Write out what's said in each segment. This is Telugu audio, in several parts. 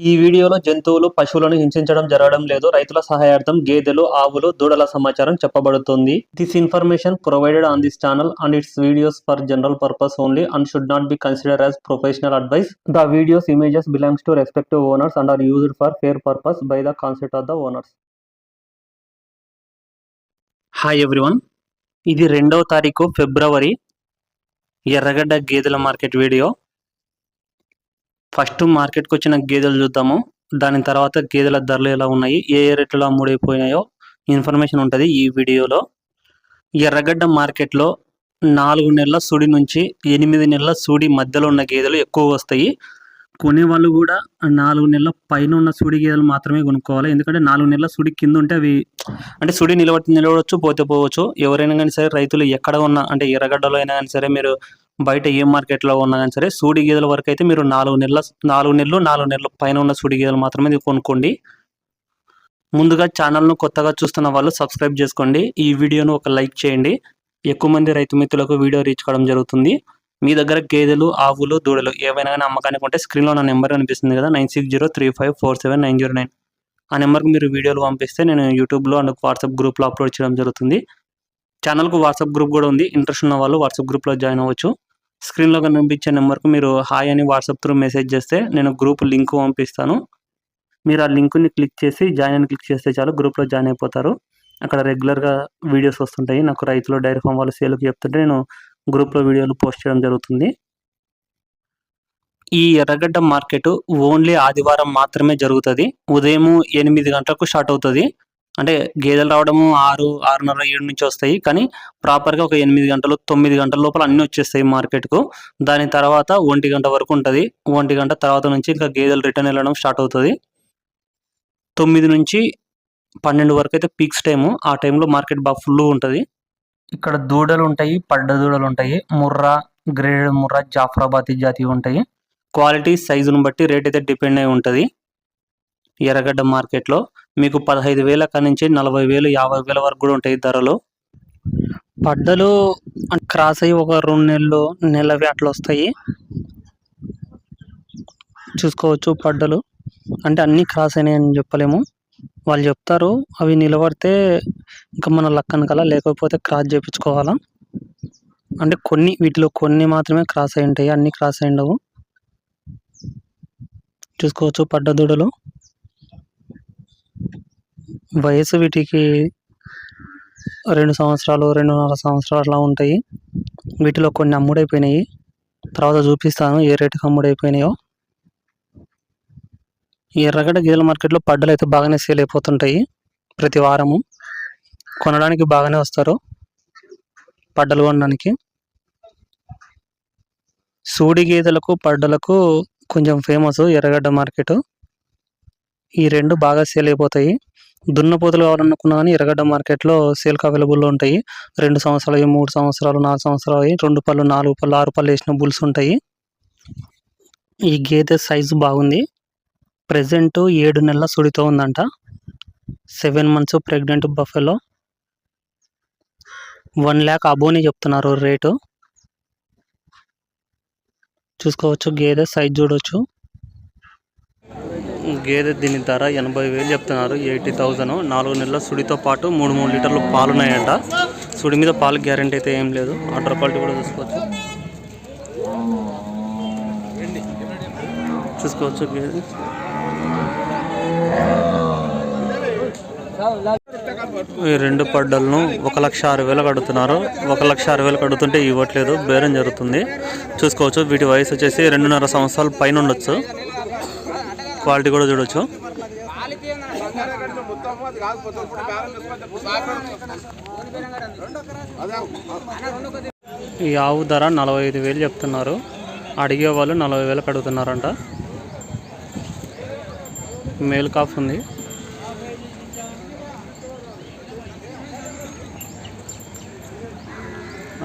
ఈ వీడియోలో జంతువులు, పశువులను హింసించడం జరగడం లేదు. రైతుల సహాయార్థం గేదెలు, ఆవులు, దూడల సమాచారం చెప్పబడుతుంది. This information provided on this channel and its videos for general purpose only and should not be considered as professional advice. The videos images belongs to respective owners and are used for fair purpose by the consent of the owners. Hi everyone, ఇది 2వ తారీఖు ఫిబ్రవరి ఎర్రగడ్డ గేదెల మార్కెట్ వీడియో. ఫస్ట్ మార్కెట్కి వచ్చిన గేదెలు చూద్దాము. దాని తర్వాత గేదెల ధరలు ఎలా ఉన్నాయి, ఏ రేట్లో అమ్ముడైపోయినాయో ఇన్ఫర్మేషన్ ఉంటుంది ఈ వీడియోలో. ఎర్రగడ్డ మార్కెట్లో 4 నెలల సుడి నుంచి 8 నెలల సుడి మధ్యలో ఉన్న గేదెలు ఎక్కువ వస్తాయి. కొనేవాళ్ళు కూడా 4 నెలల పైన ఉన్న సుడి గేదెలు మాత్రమే కొనుక్కోవాలి. ఎందుకంటే 4 నెలల సుడి కింద ఉంటే అవి అంటే సుడి నిలవచ్చు, పోతే పోవచ్చు. ఎవరైనా కానీ సరే, రైతులు ఎక్కడ ఉన్నా, అంటే ఎర్రగడ్డలో అయినా కానీ సరే, మీరు బయట ఏ మార్కెట్లో ఉన్నా కానీ సరే, సూడి గేదెల వరకు అయితే మీరు 4 నెలల పైన ఉన్న సూడి గేదెలు మాత్రమే కొనుక్కోండి. ముందుగా ఛానల్ను కొత్తగా చూస్తున్న వాళ్ళు సబ్స్క్రైబ్ చేసుకోండి. ఈ వీడియోను ఒక లైక్ చేయండి. ఎక్కువ మంది రైతు మిత్రులకు వీడియో రీచ్ కావడం జరుగుతుంది. మీ దగ్గర గేదెలు, ఆవులు, దూడలు ఏవైనా కానీ అమ్మకానికి ఉంటే స్క్రీన్లో నా నెంబర్ కనిపిస్తుంది కదా, 9603547909. ఆ నెంబర్కి మీరు వీడియోలు పంపిస్తే నేను యూట్యూబ్లో అండ్ వాట్సాప్ గ్రూప్లో అప్లోడ్ చేయడం జరుగుతుంది. ఛానల్కు వాట్సాప్ గ్రూప్ కూడా ఉంది. ఇంట్రెస్ట్ ఉన్న వాళ్ళు వాట్సాప్ గ్రూప్లో జాయిన్ అవ్వచ్చు. స్క్రీన్లో కనిపించే నెంబర్కు మీరు హాయ్ అని వాట్సాప్ త్రూ మెసేజ్ చేస్తే నేను గ్రూప్ లింక్ పంపిస్తాను. మీరు ఆ లింక్ని క్లిక్ చేసి జాయిన్ అని క్లిక్ చేస్తే చాలు, గ్రూప్లో జాయిన్ అయిపోతారు. అక్కడ రెగ్యులర్గా వీడియోస్ వస్తుంటాయి. నాకు రైతులు, డైరీ ఫామ్ వాళ్ళు సేల్కి చెప్తుంటే నేను గ్రూప్లో వీడియోలు పోస్ట్ చేయడం జరుగుతుంది. ఈ ఎర్రగడ్డ మార్కెట్ ఓన్లీ ఆదివారం మాత్రమే జరుగుతుంది. ఉదయం 8 గంటలకు స్టార్ట్ అవుతుంది. అంటే గేదెలు రావడము 6:30, 7 నుంచి వస్తాయి. కానీ ప్రాపర్గా ఒక 8 గంటలు, 9 గంటల లోపల అన్నీ వచ్చేస్తాయి మార్కెట్కు. దాని తర్వాత 1 గంట వరకు ఉంటుంది. 1 గంట తర్వాత నుంచి ఇంకా గేదెలు రిటర్న్ వెళ్ళడం స్టార్ట్ అవుతుంది. 9 నుంచి 12 వరకు అయితే పీక్స్ టైము. ఆ టైంలో మార్కెట్ బాగా ఫుల్ ఉంటుంది. ఇక్కడ దూడలు ఉంటాయి, పడ్డ దూడలు ఉంటాయి, ముర్రా, గ్రేడెడ్ ముర్రా, జాఫ్రాబాదీ జాతి ఉంటాయి. క్వాలిటీ, సైజును బట్టి రేట్ అయితే డిపెండ్ అయి ఉంటుంది. ఎర్రగడ్డ మార్కెట్లో మీకు 15,000 కాడ నుంచి 40,000, 50,000 వరకు కూడా ఉంటాయి ధరలు. పడ్డలు క్రాస్ అయ్యి ఒక 2 నెలలు, నెలవి అట్లా వస్తాయి. చూసుకోవచ్చు. పడ్డలు అంటే అన్నీ క్రాస్ అయినాయని చెప్పలేము. వాళ్ళు చెప్తారు అవి నిలబడితే ఇంకా మన లక్కన కల, లేకపోతే క్రాస్ చేయించుకోవాలా. అంటే వీటిలో కొన్ని మాత్రమే క్రాస్ అయి ఉంటాయి, అన్నీ క్రాస్ అయి ఉండవు. చూసుకోవచ్చు పడ్డ దూడలు. వయసు వీటికి 2 సంవత్సరాలు, 2.5 సంవత్సరాలు అలా ఉంటాయి. వీటిలో కొన్ని అమ్ముడైపోయినాయి. తర్వాత చూపిస్తాను ఏ రేటుకి అమ్ముడైపోయినాయో. ఈ ఎర్రగడ్డ గేదెల మార్కెట్లో పడ్డలు అయితే బాగానే సేల్ అయిపోతుంటాయి. ప్రతి వారము కొనడానికి బాగానే వస్తారు పడ్డలు కొనడానికి. సూడి గేదెలకు, పడ్డలకు కొంచెం ఫేమస్ ఎర్రగడ్డ మార్కెట్. ఈ 2 బాగా సేల్ అయిపోతాయి. దున్నపోతులు కావాలనుకున్నా కానీ ఎర్రగడ్డ మార్కెట్లో సేల్కి అవైలబుల్లో ఉంటాయి. 2 సంవత్సరాలు, 3 సంవత్సరాలు, 4 సంవత్సరాలు, 2 పళ్ళు, 4 పళ్ళు, 6 పళ్ళు వేసిన బుల్స్ ఉంటాయి. ఈ గేదె సైజు బాగుంది. ప్రెజెంట్ 7 నెలల సుడితో ఉందంట. 7 months ప్రెగ్నెంట్ బఫెలో. 1 lakh అబోని చెప్తున్నారు రేటు. చూసుకోవచ్చు. గేదె సైజ్ చూడవచ్చు. గేదె దీని ధర 80,000 చెప్తున్నారు, 80,000. 4 నెలల సుడితో పాటు 3 లీటర్లు పాలు ఉన్నాయంట. సుడి మీద పాలు గ్యారెంటీ అయితే ఏం లేదు. ఆర్డర్ క్వాలిటీ కూడా చూసుకోవచ్చు. గేదె ఈ 2 పడ్డలను 1,06,000 అడుగుతున్నారు. 1,06,000 అడుగుతుంటే ఇవ్వట్లేదు, బేరం జరుగుతుంది. చూసుకోవచ్చు. వీటి వయసు వచ్చేసి 2.5 సంవత్సరాల పైన ఉండొచ్చు. క్వాలిటీ కూడా చూడవచ్చు. ఈ ఆవు ధర 45,000 చెప్తున్నారు. అడిగే వాళ్ళు 40,000 అడుగుతున్నారంట. మేల్ కాఫ్ ఉంది.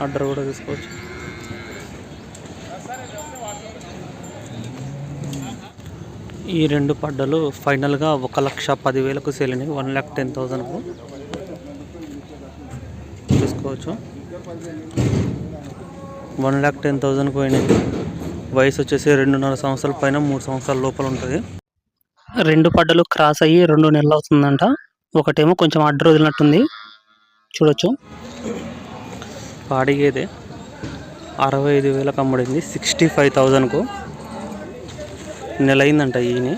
ఆర్డర్ కూడా తీసుకోవచ్చు. ఈ 2 పడ్డలు ఫైనల్గా 1,10,000కు సేల్ అయినాయి. 1,10,000కు చూసుకోవచ్చు. 1,10,000కు పోయినాయి. వయసు వచ్చేసి 2.5 సంవత్సరాల పైన 3 సంవత్సరాల లోపల ఉంటుంది. రెండు పడ్డలు క్రాస్ అయ్యి 2 నెలలు అవుతుందంట. ఒకటేమో కొంచెం అడ్డు వదిలినట్టుంది, చూడొచ్చు. పాడి గేదె 65,000కు అమ్ముడింది, 65,000కు. నెల అయిందంట. ఈయన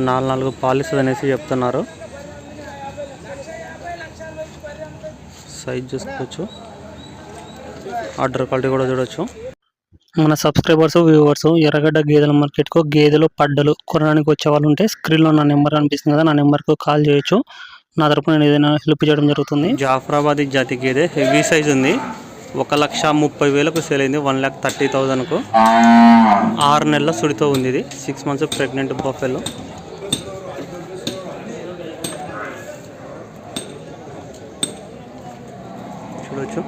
4 పాలు ఇస్తుంది అనేసి చెప్తున్నారు. సైజ్ చూసుకోవచ్చు, ఆర్డర్ క్వాలిటీ కూడా చూడొచ్చు. మన సబ్స్క్రైబర్స్, వ్యూవర్స్ ఎర్రగడ్డ గేదెల మార్కెట్కు గేదెలు పడ్డలు కొనడానికి వచ్చే వాళ్ళు ఉంటే స్క్రీన్లో నా నెంబర్ అనిపిస్తుంది కదా, నా నెంబర్కు కాల్ చేయొచ్చు. నా తరపున నేను ఏదైనా హెల్ప్ చేయడం జరుగుతుంది. జాఫ్రాబాదీ జాతి గేదె హెవీ సైజ్ ఉంది, 1,30,000కు సేల్ అయింది, 1,30,000కు. 6 నెలల సుడితో ఉంది. ఇది 6 months ప్రెగ్నెంట్ బఫెలో. చూడొచ్చు,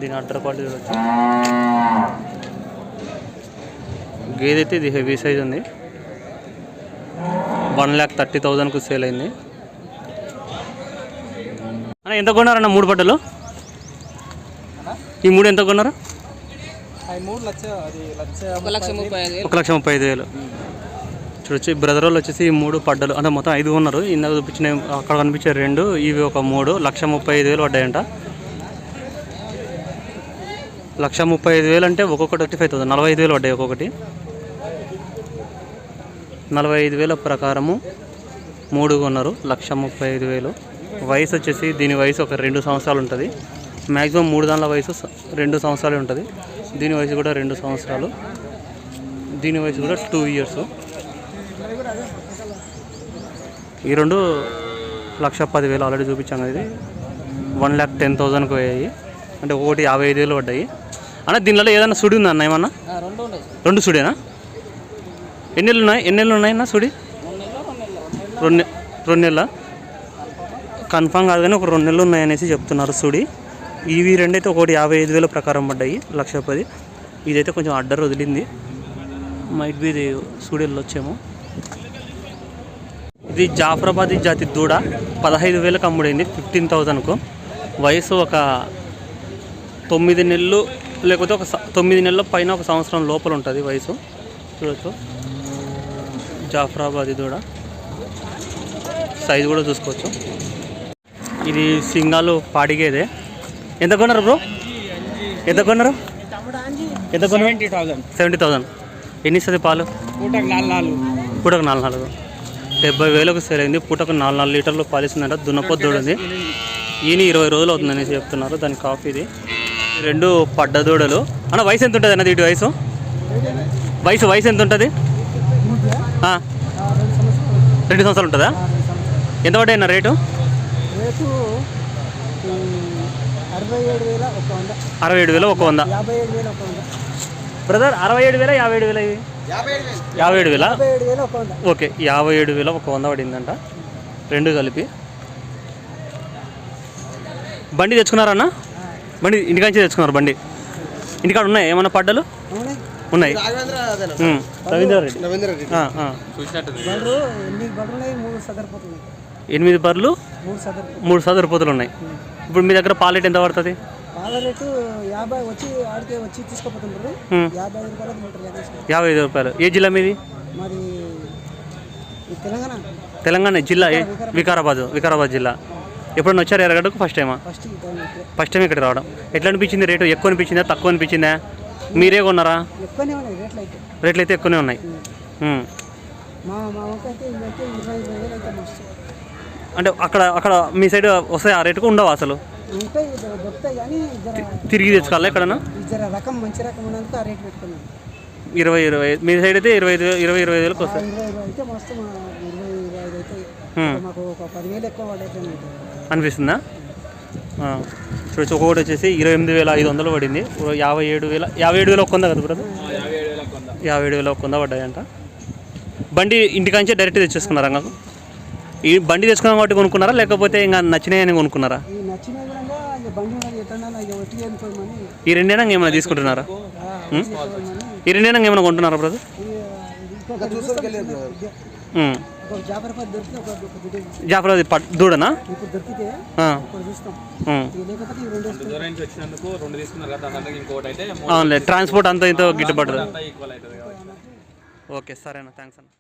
దీని అడ్డర్ క్వాలిటీ చూడొచ్చు. గేదె అయితే ఇది హెవీ సైజ్ ఉంది, 1,30,000కు సేల్ అయింది. అన్న ఎంత కొన్నారన్న 3 పడ్డలు? ఈ 3 ఎంత కొన్నారు? 1,35,000. చూడొచ్చు. బ్రదర్ వాళ్ళు వచ్చేసి ఈ 3 పడ్డలు అంటే మొత్తం 5 కొన్నారు. ఇందాక చూపించిన అక్కడ కనిపించే 2, ఇవి ఒక 3, 1,35,000 పడ్డాయంట. 1,35,000 అంటే ఒక్కొక్కటి 35,000, 45,000 పడ్డాయి ఒక్కొక్కటి. 45,000 ప్రకారము 3 కొన్నారు, 1,35,000. వయసు వచ్చేసి దీని వయసు ఒక 2 సంవత్సరాలు ఉంటుంది. మ్యాక్సిమం 3 దానిల వయసు 2 సంవత్సరాలు ఉంటుంది. దీని వయసు కూడా 2 సంవత్సరాలు, దీని వయసు కూడా 2 years. ఈ 2 1,10,000 ఆల్రెడీ చూపించాం కదా. ఇది 1,10,000కు అయ్యాయి, అంటే ఒకటి 55,000 పడ్డాయి. అన్న దీనిలో ఏదైనా సుడి ఉందా అన్న? ఏమన్నా 2 సుడేనా? ఎన్ని నెలలు ఉన్నాయన్న సుడి? 2 నెలల కన్ఫామ్ కాదు కానీ ఒక 2 నెలలు ఉన్నాయనేసి చెప్తున్నారు సుడి. ఇవి రెండైతే ఒకటి 55,000 ప్రకారం పడ్డాయి, 1,10,000. ఇదైతే కొంచెం అడ్డర్ వదిలింది, మైట్ బి ఇది సుడి వెళ్ళొచ్చేమో. ఇది జాఫ్రాబాదీ జాతి దూడ 15,000కు అమ్ముడైంది, 15,000కు. వయసు ఒక 9 నెలలు లేకపోతే ఒక 9 నెలల పైన 1 సంవత్సరం లోపల ఉంటుంది వయసు. చూడొచ్చు, జాఫ్రాబాదీ దూడ సైజు కూడా చూసుకోవచ్చు. ఇది సింగాలు పాడిగేదే. ఎంత కొన్నారు బ్రో? ఎంత కొన్నారు? 70,000. ఎన్ని ఇస్తుంది పాలు? పూటకు 4. 70,000కు సేల్ అయింది. పూటకు 4 లీటర్లు పాలు ఇస్తుందంట. దున్నపోతు దూడది. ఈయన 20 రోజులు అవుతుందనేసి చెప్తున్నారు. దాని కాఫీ ఇది. 2 పడ్డ దూడలు. అన్న వయసు ఎంత ఉంటుంది అన్నది? ఇటు వయసు ఎంత ఉంటుంది? 2 సంవత్సరాలు ఉంటుందా? ఎంత పడ్డాయి అన్న రేటు? 67,000 ఒక 100. బ్రదర్ 67,000 57,000 ఇవి? 57,000. ఓకే, 57,000 ఒక 100 పడిందంట, 2 కలిపి. బండి తెచ్చుకున్నారన్న? బండి ఇంటికాంచి తెచ్చుకున్నారు. బండి ఇంటికాడ ఉన్నాయి ఏమన్నా పడ్డలు? ఉన్నాయి. రవీంద్ర రెడ్డి 8 బర్రెలు 3 సదరిపోతులు ఉన్నాయి. ఇప్పుడు మీ దగ్గర పాల రేట్ ఎంత పడుతుంది? పాల రేటు 50 వచ్చి తీసుకుపోతుంటారు. 55 రూపాయలు. ఏ జిల్లా మీది? మాది తెలంగాణ జిల్లా వికారాబాద్ జిల్లా. ఎప్పుడన్నా వచ్చారు ఎర్రగడ్డకు? ఫస్ట్ టైం ఇక్కడ రావడం. ఎట్లా అనిపించింది? రేటు ఎక్కువ అనిపించిందా తక్కువ అనిపించిందా? మీరే కొన్నారా? రేట్లు అయితే ఎక్కువనే ఉన్నాయి. అంటే అక్కడ మీ సైడ్ వస్తాయి ఆ రేటుకు? ఉండవు అసలు? తిరిగి తెచ్చుకోవాలా ఎక్కడన్నా? 20 మీ సైడ్ అయితే 25,000కి వస్తాయి. అనిపిస్తుందా? చూడచ్చు. ఒక్కొక్కటి వచ్చేసి 28,500 పడింది. 57,000 ఒక 100 కదా బ్రదర్? 57,000 ఒక 100 పడ్డాయంట. బండి ఇంటికాంచే డైరెక్ట్ తెచ్చేసుకున్నారా? నాకు ఈ బండి తెచ్చుకున్నాం కాబట్టి కొనుక్కున్నారా, లేకపోతే ఇంకా నచ్చినాయని కొనుక్కున్నారా? ఈ రెండేనా ఏమైనా తీసుకుంటున్నారా? ఈ రెండేనా ఏమైనా కొంటున్నారా బ్రదర్? జాఫ్రాబాదీ దూడనా? అవునులే, ట్రాన్స్పోర్ట్ అంతా ఇంత గిట్టుబాటు. ఓకే సరేనా, థ్యాంక్స్ అన్న.